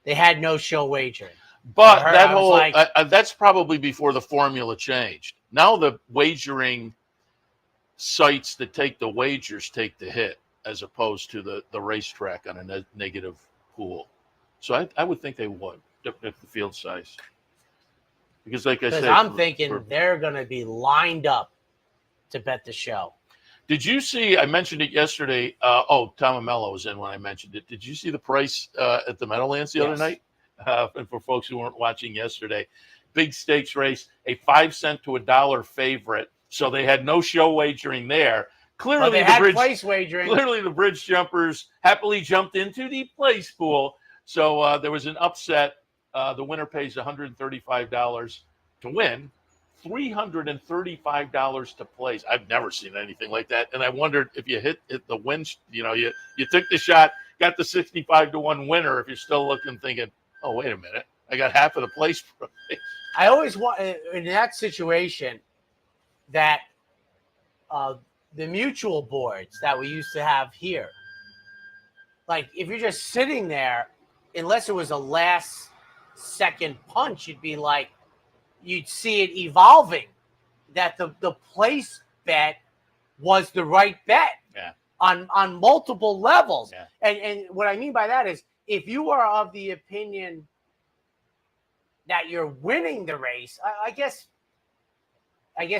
they had no show wagering.
But that whole that's probably before the formula changed. Now the wagering sites that take the wagers take the hit, as opposed to the racetrack on a negative pool. So I would think they would at the field size. Because like I said,
I'm thinking they're going to be lined up to bet the show.
Did you see, I mentioned it yesterday. Tom Amello was in when I mentioned it. Did you see the price at the Meadowlands the other night? And for folks who weren't watching yesterday, big stakes race, a 5 cent to $1 favorite. So they had no show wagering there. Clearly,
place wagering.
Clearly, the bridge jumpers happily jumped into the place pool. So there was an upset. The winner pays $135 to win, $335 to place. I've never seen anything like that. And I wondered if you hit the win, you took the shot, got the 65-1 winner. If you're still looking, thinking, oh, wait a minute, I got half of the place price.
I always want in that situation that the mutual boards that we used to have here, like if you're just sitting there, unless it was a last second punch, you'd see it evolving, that the place bet was the right bet on multiple levels.
Yeah.
And what I mean by that is, if you are of the opinion that you're winning the race, I guess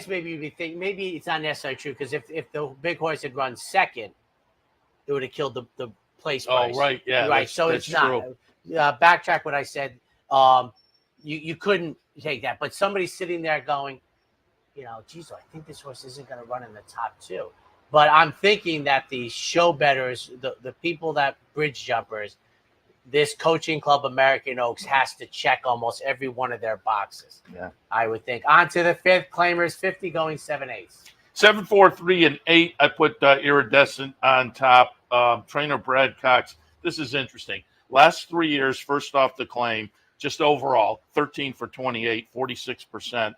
maybe you'd think maybe it's not necessarily true, because if the big horse had run second, it would have killed the place price.
Oh, right, yeah,
right. So it's not. Backtrack what I said. You couldn't take that, but somebody's sitting there going, geez, I think this horse isn't going to run in the top 2. But I'm thinking that the show bettors, the people that bridge jumpers, this Coaching Club American Oaks has to check almost every one of their boxes.
Yeah,
I would think. On to the 5th, Claimers 50 going 7/8.
7, 4, 3, and 8. I put Iridescent on top. Trainer Brad Cox. This is interesting. Last 3 years, first off the claim, just overall, 13 for 28, 46%.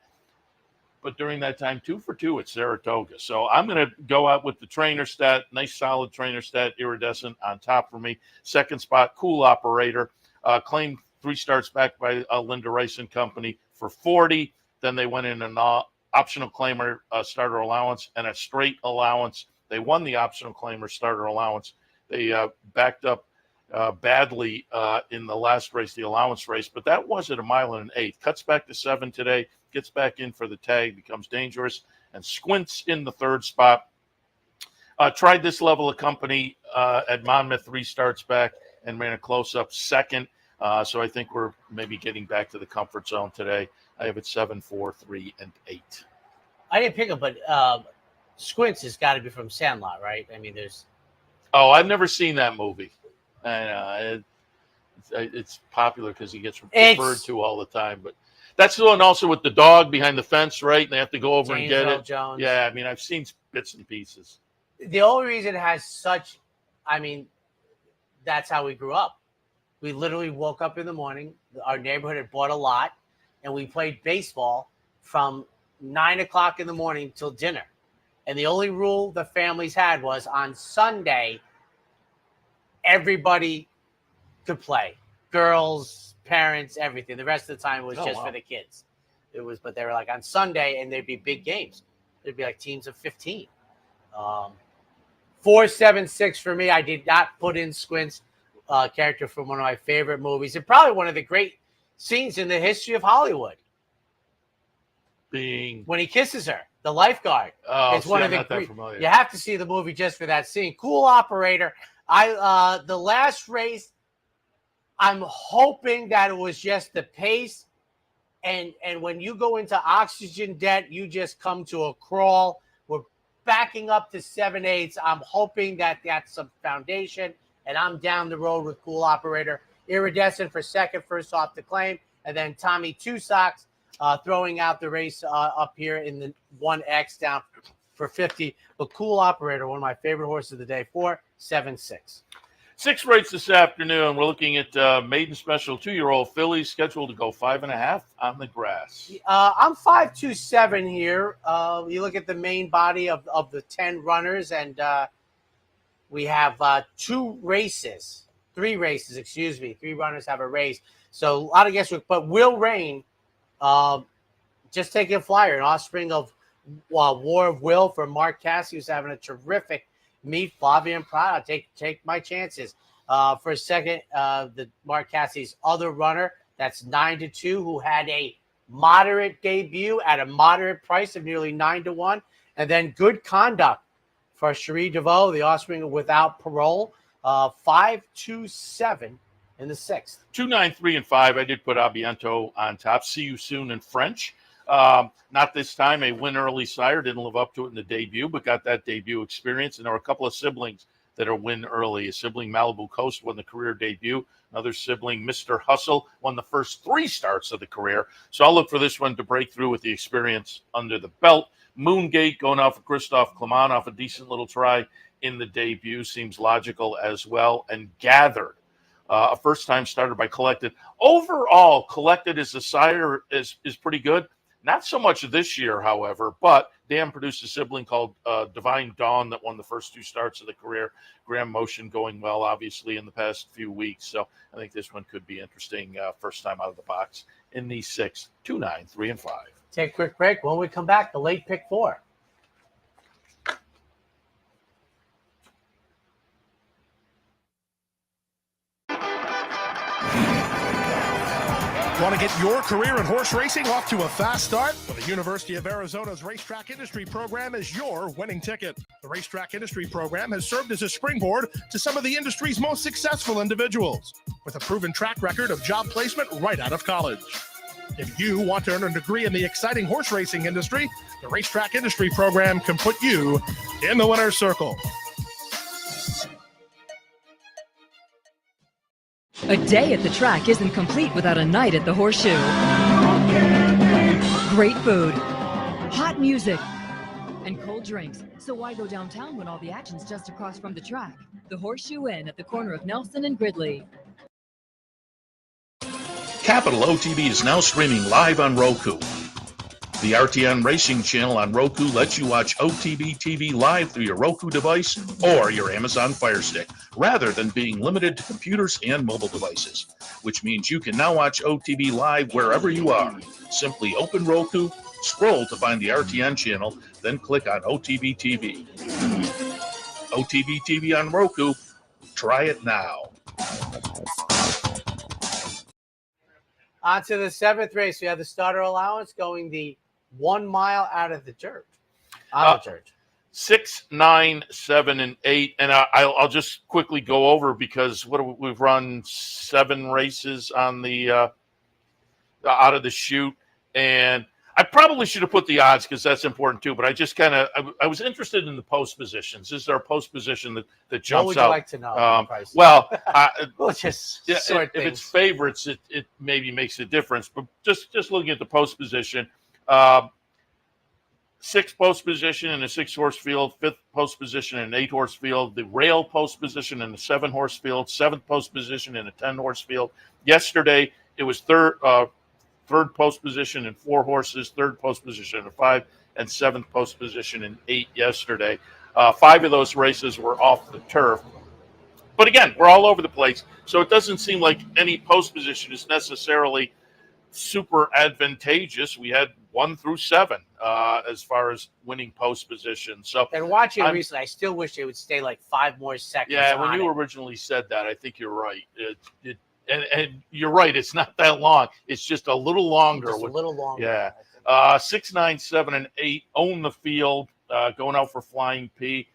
But during that time, 2 for 2 at Saratoga. So I'm going to go out with the trainer stat, nice solid trainer stat, Iridescent on top for me. 2nd spot, Cool Operator. Claimed 3 starts back by Linda Rice and Company for 40. Then they went in an optional claimer starter allowance and a straight allowance. They won the optional claimer starter allowance. They backed up badly in the last race, the allowance race, but that was at 1 mile and an 1/8. Cuts back to 7 today, gets back in for the tag, becomes dangerous, and Squints in the 3rd spot. Tried this level of company at Monmouth 3 starts back and ran a close-up 2nd. So I think we're maybe getting back to the comfort zone today. I have it 7, 4, 3, and 8.
I didn't pick up, but Squints has got to be from Sandlot, right? I mean, there's.
Oh, I've never seen that movie. It's popular because he gets referred to all the time. But that's the one also with the dog behind the fence, right? And they have to go over and get it.
Jones.
Yeah, I mean, I've seen bits and pieces.
The only reason it has such, I mean, that's how we grew up. We literally woke up in the morning. Our neighborhood had bought a lot, and we played baseball from 9 o'clock in the morning till dinner. And the only rule the families had was on Sunday, everybody could play. Girls, parents, everything. The rest of the time was for the kids. But they were like on Sunday, and there'd be big games. There'd be like teams of 15. 476 for me. I did not put in Squint's character from one of my favorite movies, and probably one of the great scenes in the history of Hollywood.
Being
when he kisses her, the lifeguard.
Oh,
it's one of the
not that familiar.
You have to see the movie just for that scene. Cool operator. The last race, I'm hoping that it was just the pace, and when you go into oxygen debt, you just come to a crawl. We're backing up to 7/8. I'm hoping that that's some foundation, and I'm down the road with cool operator. Iridescent for second, first off the claim, and then Tommy Two Socks throwing out the race up here in the 1X down for 50. But cool operator, one of my favorite horses of the day, 476.
6 rates this afternoon. We're looking at maiden special 2-year-old fillies scheduled to go 5.5 on the grass.
I'm 527 here. You look at the main body of the 10 runners, and we have 3 races. 3 runners have a race. So a lot of guesswork. But Will Rain, just taking a flyer, an offspring of War of Will for Mark Cassidy, who's having a terrific meet. Flavian Prada, take my chances. For a second, the Mark Cassidy's other runner, that's 9-2, who had a moderate debut at a moderate price of nearly 9-1. And then Good Conduct for Cherie DeVoe, the offspring of Without Parole, 527 in the 6th.
2, 9, 3, and 5. I did put Abiento on top. See You Soon in French. Not this time. A win early sire. Didn't live up to it in the debut, but got that debut experience. And there were a couple of siblings that are win early. A sibling, Malibu Coast, won the career debut. Another sibling, Mr. Hustle, won the first 3 starts of the career. So I'll look for this one to break through with the experience under the belt. Moongate going off of Christophe Clement off a decent little try in the debut. Seems logical as well. And Gathered, a first-time starter by Collected. Overall, Collected as a sire is pretty good. Not so much this year, however, but Dan produced a sibling called Divine Dawn that won the first 2 starts of the career. Graham Motion going well, obviously, in the past few weeks. So I think this one could be interesting. First time out of the box in the 6, 2, 9, 3, and 5.
Take a quick break. When we come back, the late pick 4.
Want to get your career in horse racing off to a fast start? Well, the University of Arizona's Racetrack Industry Program is your winning ticket. The Racetrack Industry Program has served as a springboard to some of the industry's most successful individuals, with a proven track record of job placement right out of college. If you want to earn a degree in the exciting horse racing industry, the Racetrack Industry Program can put you in the winner's circle.
A day at the track isn't complete without a night at the Horseshoe. Great food, hot music, and cold drinks. So why go downtown when all the action's just across from the track? The Horseshoe Inn at the corner of Nelson and Gridley.
Capital OTB is now streaming live on Roku. The RTN Racing channel on Roku lets you watch OTB TV live through your Roku device or your Amazon Fire Stick, rather than being limited to computers and mobile devices, which means you can now watch OTB live wherever you are. Simply open Roku, scroll to find the RTN channel, then click on OTB TV. OTB TV on Roku. Try it now.
On to the 7th race. We have the starter allowance going the 1 mile out of the dirt. On the dirt.
6, 9, 7, and 8. And I'll just quickly go over because we've run 7 races on the out of the chute. And I probably should have put the odds because that's important too. But I just I was interested in the post positions. Is there a post position that jumps out?
What would you like to know?
Well,
we'll just
if
sort things.
it's favorites, it maybe makes a difference. But just looking at the post position, 6th post position in a 6-horse field, 5th post position in an 8-horse field, the rail post position in a 7-horse field, 7th post position in a 10-horse field. Yesterday, it was third post position in 4 horses, 3rd post position in 5, and 7th post position in 8 yesterday. 5 of those races were off the turf. But again, we're all over the place, so it doesn't seem like any post position is necessarily super advantageous. We had 1 through 7 as far as winning post position. So,
and watching it recently, I still wish they would stay like 5 more seconds.
Yeah, when you originally said that, I think you're right. And you're right. It's not that long. It's just a little longer.
Just a little longer.
Yeah. 6, 9, 7, and 8 own the field. Going out for Flying P.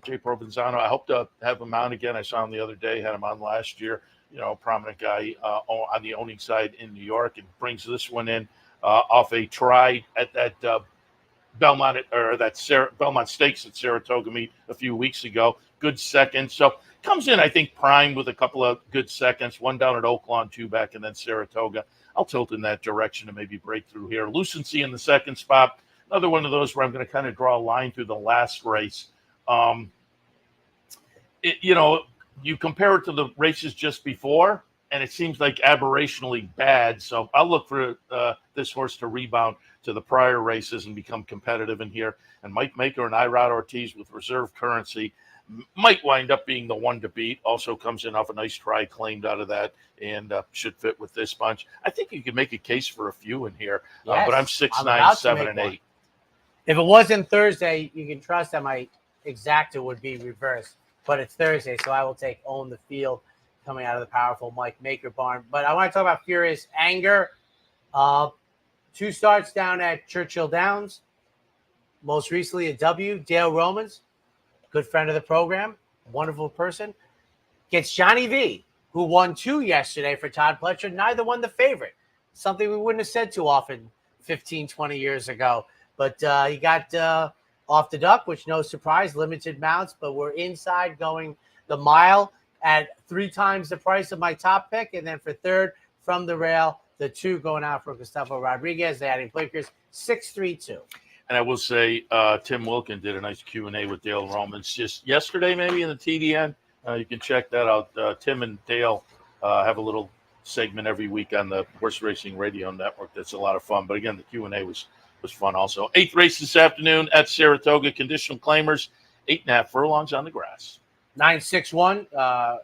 Jay Provenzano. I hope to have him on again. I saw him the other day. Had him on last year. You know, a prominent guy on the owning side in New York, and brings this one in off a try at that Belmont Stakes at Saratoga meet a few weeks ago. Good second. So comes in, I think, primed with a couple of good seconds. 1 down at Oaklawn, 2 back, and then Saratoga. I'll tilt in that direction to maybe break through here. Lucency in the 2nd spot. Another one of those where I'm going to kind of draw a line through the last race. You compare it to the races just before, and it seems like aberrationally bad. So I'll look for this horse to rebound to the prior races and become competitive in here. And Mike Maker and Irod Ortiz with reserve currency might wind up being the one to beat. Also comes in off a nice try claimed out of that, and should fit with this bunch. I think you could make a case for a few in here,
yes,
but I'm 6, 9, 7, and 8.
If it wasn't Thursday, you can trust that my exacta would be reversed. But it's Thursday, so I will take Own the Field coming out of the powerful Mike Maker barn. But I want to talk about Furious Anger. 2 starts down at Churchill Downs. Most recently a W. Dale Romans, good friend of the program, wonderful person, gets Johnny V, who won 2 yesterday for Todd Pletcher. Neither won the favorite. Something we wouldn't have said too often 15, 20 years ago. But he got off the duck, which no surprise, limited mounts, but we're inside going the mile at 3 times the price of my top pick. And then for 3rd from the rail, the 2 going out for Gustavo Rodriguez. They adding Blinkers 6-3-2.
And I will say Tim Wilkin did a nice Q&A with Dale Romans just yesterday, maybe in the TDN. You can check that out. Tim and Dale have a little segment every week on the Horse Racing Radio Network. That's a lot of fun. But again, the Q&A was fun also. 8th race this afternoon at Saratoga. Conditional claimers, 8.5 furlongs on the grass.
961.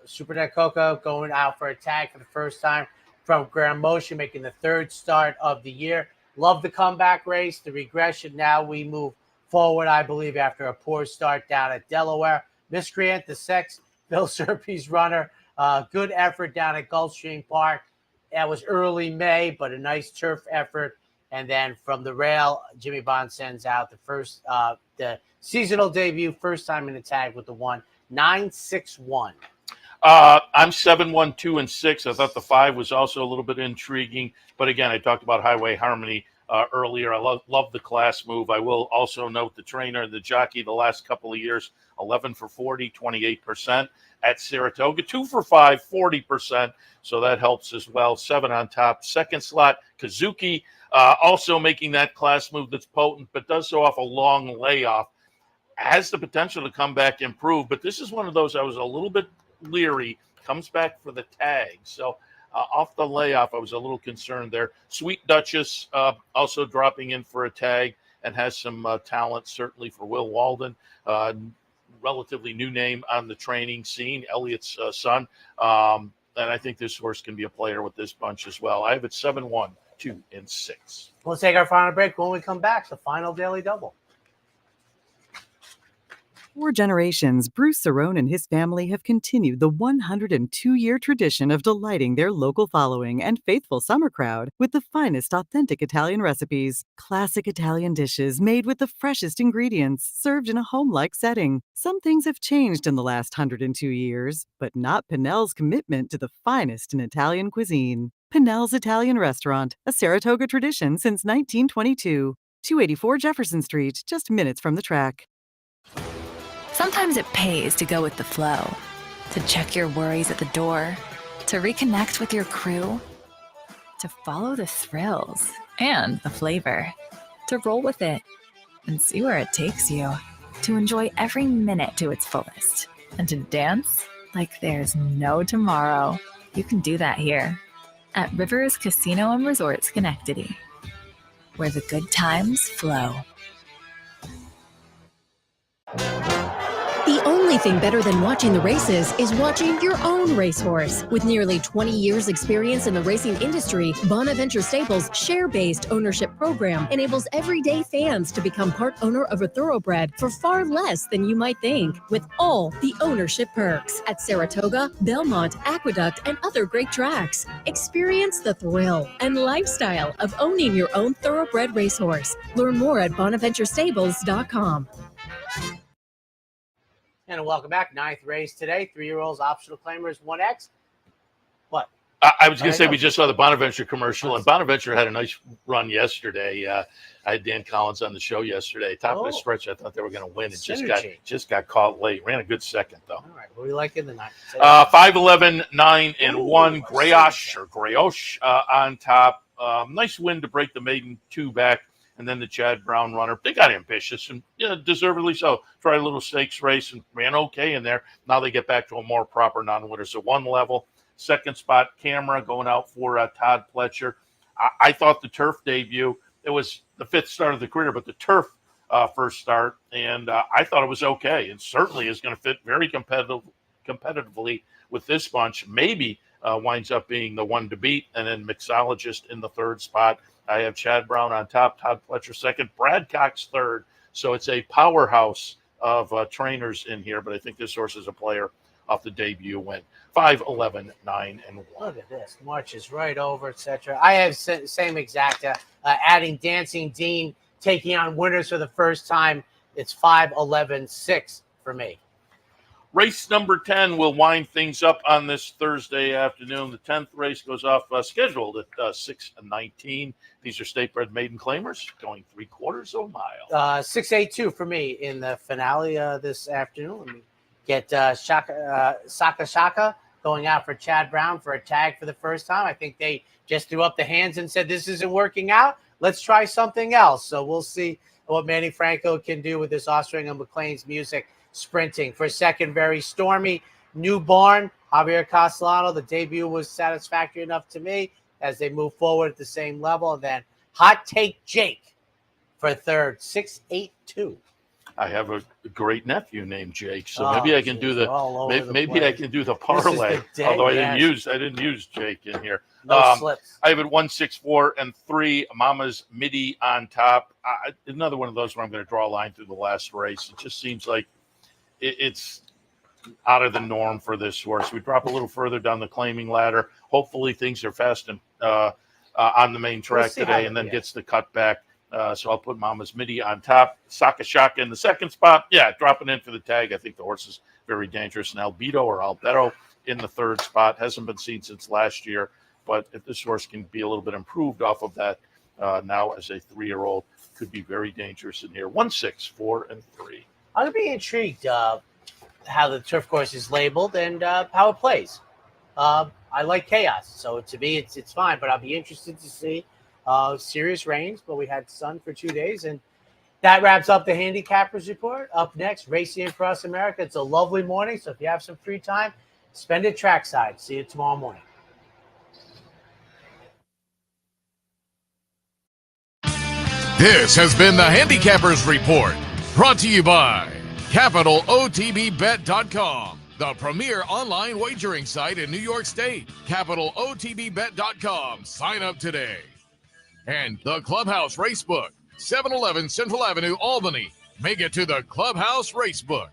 Supernet Coco going out for a tag for the first time from Grand Motion, making the 3rd start of the year. Love the comeback race, the regression. Now we move forward, I believe, after a poor start down at Delaware. Miscreant, the Sex, Phil Serpy's runner. Good effort down at Gulfstream Park. That was early May, but a nice turf effort. And then from the rail, Jimmy Bond sends out the seasonal debut, first time in the tag with the 1, 961.
I'm 7, 1, 2, and 6. I thought the 5 was also a little bit intriguing. But again, I talked about Highway Harmony earlier. I love the class move. I will also note the trainer and the jockey the last couple of years, 11 for 40, 28% at Saratoga, 2 for 5, 40%. So that helps as well. 7 on top. 2nd slot, Kazuki, also making that class move that's potent, but does so off a long layoff. Has the potential to come back and improve. But this is one of those I was a little bit leery, comes back for the tag. So off the layoff, I was a little concerned there. Sweet Duchess also dropping in for a tag and has some talent, certainly for Will Walden. Relatively new name on the training scene, Elliot's son. And I think this horse can be a player with this bunch as well. I have it 7, 1, 2, and 6.
We'll take our final break. When we come back, the final Daily Double.
4 generations, Bruce Cerrone and his family have continued the 102-year tradition of delighting their local following and faithful summer crowd with the finest authentic Italian recipes. Classic Italian dishes made with the freshest ingredients, served in a home-like setting. Some things have changed in the last 102 years, but not Pinnell's commitment to the finest in Italian cuisine. Pinnell's Italian Restaurant, a Saratoga tradition since 1922. 284 Jefferson Street, just minutes from the track.
Sometimes it pays to go with the flow, to check your worries at the door, to reconnect with your crew, to follow the thrills and the flavor, to roll with it and see where it takes you, to enjoy every minute to its fullest, and to dance like there's no tomorrow. You can do that here at Rivers Casino and Resort Schenectady, where the good times flow.
The only thing better than watching the races is watching your own racehorse. With nearly 20 years experience in the racing industry, Bonaventure Stables' share-based ownership program enables everyday fans to become part owner of a thoroughbred for far less than you might think, with all the ownership perks at Saratoga, Belmont, Aqueduct, and other great tracks. Experience the thrill and lifestyle of owning your own thoroughbred racehorse. Learn more at bonaventurestables.com.
And welcome back. 9th race today. 3-year-olds, optional claimers, 1X. What?
I was going to say we just saw the Bonaventure commercial, and Bonaventure had a nice run yesterday. I had Dan Collins on the show yesterday. Top of the stretch, I thought they were going to win. It just got caught late. Ran a good second, though.
All right. What do you like in the night?
5-11, 9-1. Grayosh on top. Nice win to break the maiden 2 back. And then the Chad Brown runner. They got ambitious and deservedly so. Tried a little stakes race and ran okay in there. Now they get back to a more proper non-winner. So 1 level. 2nd spot, Camera going out for Todd Pletcher. I thought the turf debut, it was the 5th start of the career, but the turf first start. And I thought it was okay. And certainly is going to fit very competitively with this bunch. Maybe winds up being the one to beat. And then Mixologist in the 3rd spot. I have Chad Brown on top, Todd Pletcher 2nd, Brad Cox 3rd. So it's a powerhouse of trainers in here, but I think this horse is a player off the debut win. 5-11, 9-1.
Look at this. Marches right over, etc. I have same exact, adding Dancing Dean, taking on winners for the first time. It's 5-11, 6 for me.
Race number 10 will wind things up on this Thursday afternoon. The 10th race goes off scheduled at 6:19. These are state-bred maiden claimers going 3/4 of a mile.
6-8-2 for me in the finale this afternoon. Let me get Saka Shaka going out for Chad Brown for a tag for the first time. I think they just threw up the hands and said, this isn't working out. Let's try something else. So we'll see what Manny Franco can do with this Offspring of McLean's music. Sprinting for 2nd, Very Stormy. New Barn, Javier Castellano. The debut was satisfactory enough to me as they move forward at the same level. And then Hot Take Jake for 3rd, 6-8-2.
I have a great nephew named Jake, so maybe I can do I can do the parlay. Although I didn't use Jake in here.
No slips.
I have it 1, 6, 4, and 3. Mama's Midi on top. Another one of those where I'm going to draw a line through the last race. It just seems like it's out of the norm for this horse. We drop a little further down the claiming ladder. Hopefully things are fast and on the main track today, and then gets the cut back. So I'll put Mama's Midi on top. Saka Shaka in the 2nd spot. Yeah, dropping in for the tag. I think the horse is very dangerous. And Albedo in the 3rd spot. Hasn't been seen since last year. But if this horse can be a little bit improved off of that now as a 3-year-old, could be very dangerous in here. 1, 6, 4, and 3.
I'm going to be intrigued how the turf course is labeled and how it plays. I like chaos. So to me, it's fine. But I'll be interested to see serious rains. But we had sun for 2 days. And that wraps up the Handicappers Report. Up next, Racing Across America. It's a lovely morning. So if you have some free time, spend it trackside. See you tomorrow morning.
This has been the Handicappers Report, brought to you by CapitalOTBBet.com, the premier online wagering site in New York State. CapitalOTBBet.com. Sign up today. And the Clubhouse Racebook, 711 Central Avenue, Albany. Make it to the Clubhouse Racebook.